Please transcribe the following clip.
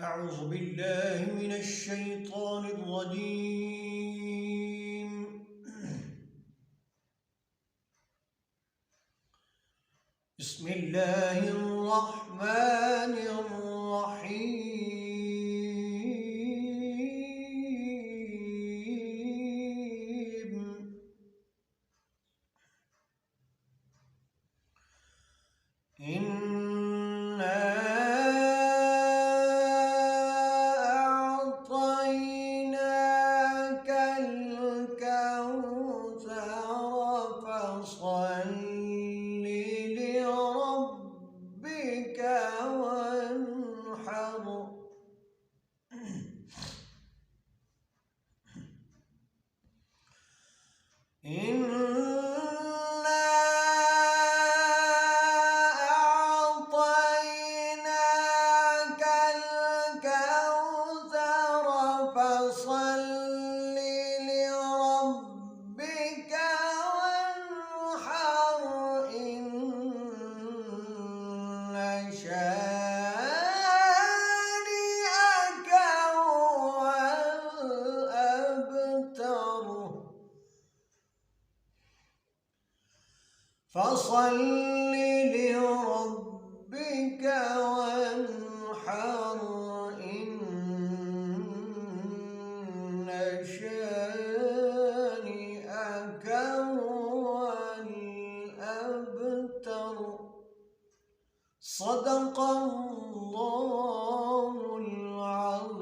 أعوذ بالله من الشيطان الرجيم. بسم الله الرحمن الرحيم. إنا أعطيناك الكوثر فصل لربك وانحر. فصل لربك وانحر إن شانئك هو الأبتر. فصل لربك وانحر إن شانئك هو الأبتر. صدق الله العظيم.